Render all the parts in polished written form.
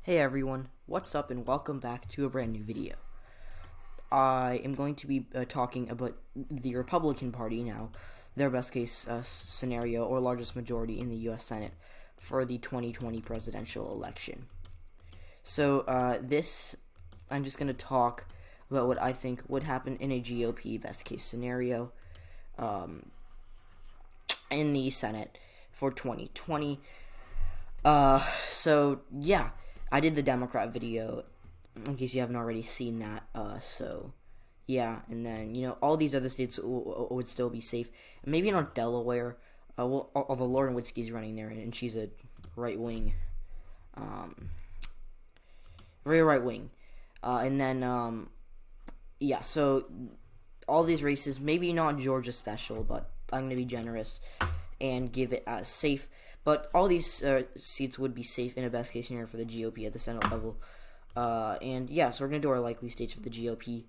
Hey everyone, what's up and welcome back to a brand new video. I am going to be talking about the Republican Party now, their best case scenario or largest majority in the U.S. Senate for the 2020 presidential election. So I'm just going to talk about what I think would happen in a GOP best case scenario in the Senate for 2020. So yeah. I did the Democrat video, in case you haven't already seen that, so, yeah, and then, all these other states would still be safe, maybe not Delaware, although Lauren Witzke's running there, and she's a right-wing, very right-wing, and then, yeah, so, all these races, maybe not Georgia special, but I'm going to be generous, and give it as safe. But all these seats would be safe in a best case scenario for the GOP at the Senate level. And yeah, so we're going to do our likely states for the GOP.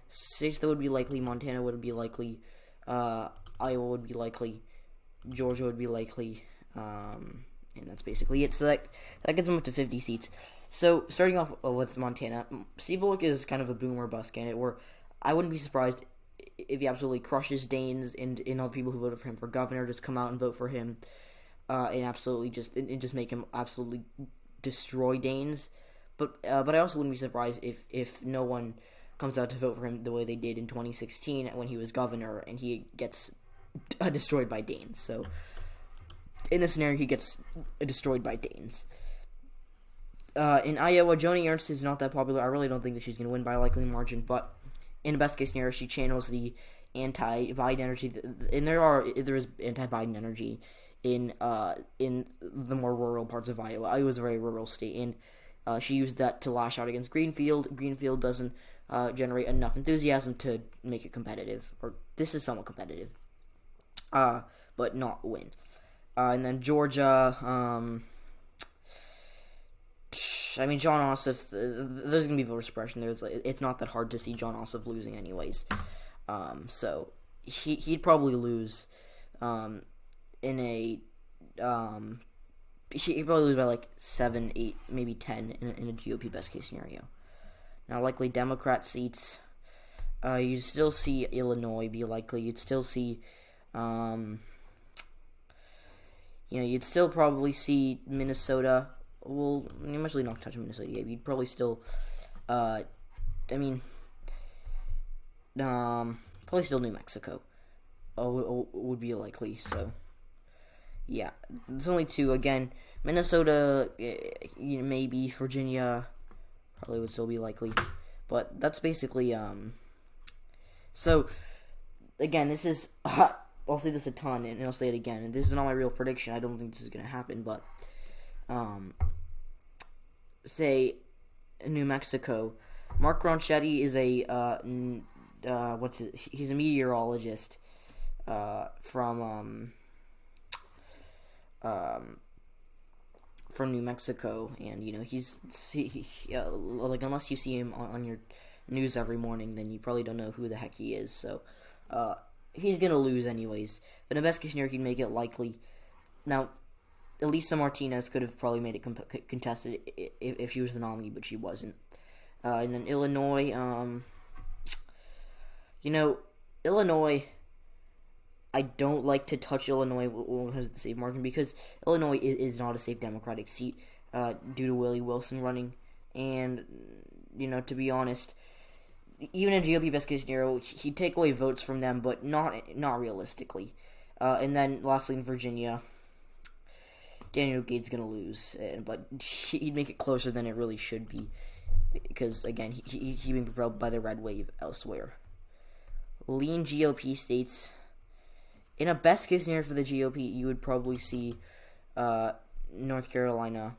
States that would be likely: Montana would be likely, Iowa would be likely, Georgia would be likely, and that's basically it. So that gets them up to 50 seats. So starting off with Montana, Steve Bullock is kind of a boom or bust candidate, where I wouldn't be surprised if he absolutely crushes Daines and all the people who voted for him for governor just come out and vote for him. And absolutely just make him absolutely destroy Daines, but I also wouldn't be surprised if no one comes out to vote for him the way they did in 2016 when he was governor and he gets destroyed by Daines. So in this scenario, he gets destroyed by Daines. In Iowa, Joni Ernst is not that popular. I really don't think that she's going to win by a likely margin, but in the best case scenario, she channels the anti-Biden energy, and there is anti-Biden energy in the more rural parts of Iowa. Iowa is a very rural state, and she used that to lash out against Greenfield. Greenfield doesn't generate enough enthusiasm to make it competitive, or this is somewhat competitive, but not win. And then Georgia, I mean, John Ossoff, there's going to be voter suppression. It's not that hard to see John Ossoff losing anyways. So he'd probably lose in a he'd probably lose by like 7, 8, maybe 10 in a GOP best case scenario. Now, likely Democrat seats, you still see Illinois be likely. You'd still see, you'd still probably see Minnesota. Well, you mostly not touch Minnesota yet. You'd probably still, probably still New Mexico. Would be likely. So, yeah, there's only two. Again, Minnesota, maybe Virginia, probably would still be likely. But that's basically So, again, this is I'll say this a ton, and I'll say it again. And this is not my real prediction. I don't think this is gonna happen. But say New Mexico, Mark Ronchetti is a he's a meteorologist from New Mexico, and he's like, unless you see him on your news every morning, then you probably don't know who the heck he is. So he's gonna lose anyways. But in best case scenario, he'd make it likely. Now, Elisa Martinez could have probably made it contested if she was the nominee, but she wasn't. And then Illinois, Illinois, I don't like to touch Illinois when it has the safe margin, because Illinois is not a safe Democratic seat due to Willie Wilson running. And, to be honest, even in GOP best case scenario, he'd take away votes from them, but not realistically. And then, lastly, in Virginia, Daniel Gates going to lose, but he'd make it closer than it really should be, because, again, he's being propelled by the red wave elsewhere. Lean GOP states, in a best case scenario for the GOP, you would probably see North Carolina,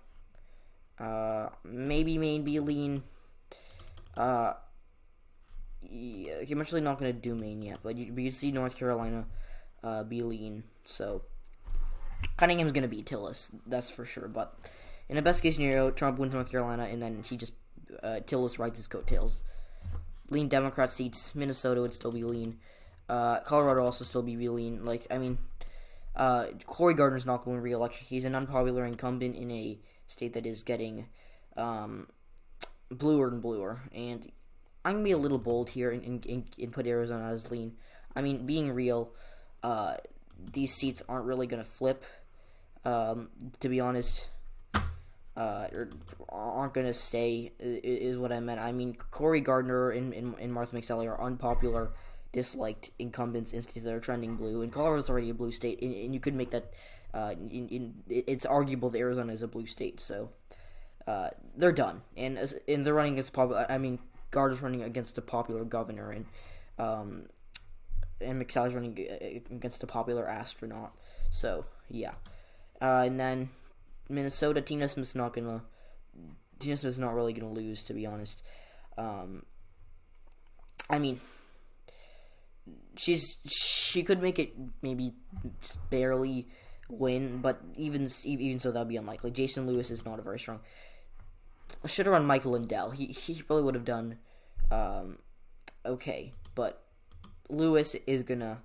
maybe Maine be lean. I'm actually not going to do Maine yet, but you'd see North Carolina be lean. So Cunningham's going to beat Tillis, that's for sure. But in a best case scenario, Trump wins North Carolina, and then he just Tillis rides his coattails. Lean Democrat seats, Minnesota would still be lean. Colorado also still be lean. Cory Gardner's not going to re-election. He's an unpopular incumbent in a state that is getting bluer and bluer. And I'm going to be a little bold here and put Arizona as lean. I mean, being real, these seats aren't really going to flip, to be honest. Aren't going to stay, is what I meant. I mean, Cory Gardner and Martha McSally are unpopular, disliked incumbents in states that are trending blue, and Colorado's already a blue state, and you could make that, it's arguable that Arizona is a blue state, so they're done, and they're running against Gardner's running against a popular governor, and McSally's running against a popular astronaut, so, yeah. And then Minnesota, Tina Smith's not really gonna lose, to be honest. I mean, she could make it maybe just barely win, but even so, that'd be unlikely. Jason Lewis is not a very strong. Should have run Michael Lindell. He probably would have done okay, but Lewis is gonna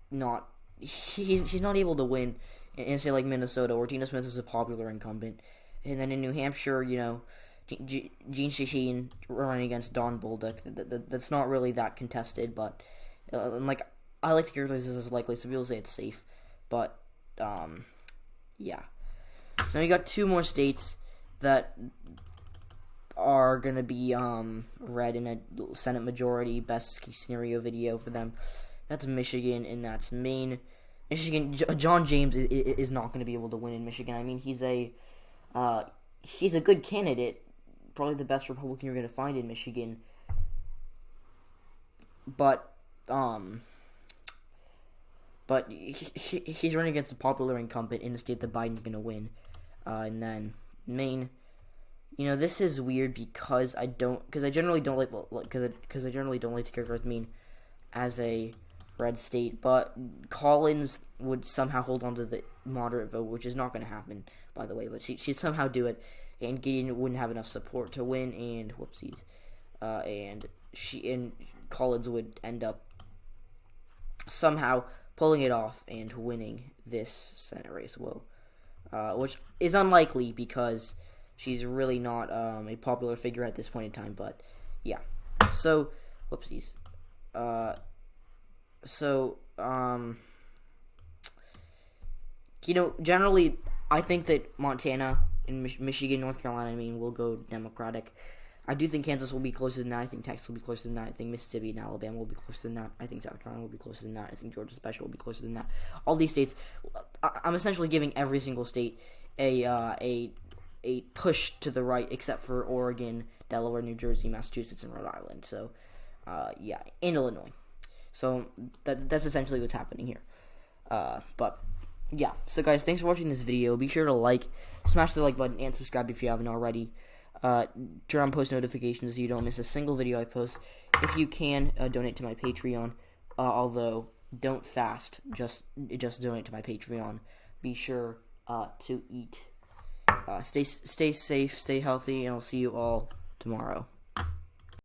not. He's not able to win in say like Minnesota, where Tina Smith is a popular incumbent, and then in New Hampshire, Jean Shaheen running against Don Bullock. That's not really that contested, but I like to characterize this as likely. Some people say it's safe, but yeah. So we got two more states that are gonna be red in a Senate majority best case scenario video for them. That's Michigan and that's Maine. Michigan, John James is not going to be able to win in Michigan. I mean, he's a good candidate, probably the best Republican you're going to find in Michigan. But he's running against a popular incumbent in a state that Biden's going to win. And then Maine, this is weird because I generally don't like to characterize Maine as a red state, but Collins would somehow hold on to the moderate vote, which is not going to happen, by the way, but she'd somehow do it, and Gideon wouldn't have enough support to win, and whoopsies, and Collins would end up somehow pulling it off and winning this Senate race, which is unlikely because she's really not a popular figure at this point in time, but yeah, so, whoopsies, generally, I think that Montana and Michigan, North Carolina, will go Democratic. I do think Kansas will be closer than that. I think Texas will be closer than that. I think Mississippi and Alabama will be closer than that. I think South Carolina will be closer than that. I think Georgia Special will be closer than that. All these states, I'm essentially giving every single state a push to the right, except for Oregon, Delaware, New Jersey, Massachusetts, and Rhode Island. So, yeah, and Illinois. So that's essentially what's happening here. But yeah. So guys, thanks for watching this video. Be sure to smash the like button, and subscribe if you haven't already. Turn on post notifications so you don't miss a single video I post. If you can, donate to my Patreon. Although don't fast, just donate to my Patreon. Be sure to eat. Stay safe, stay healthy, and I'll see you all tomorrow.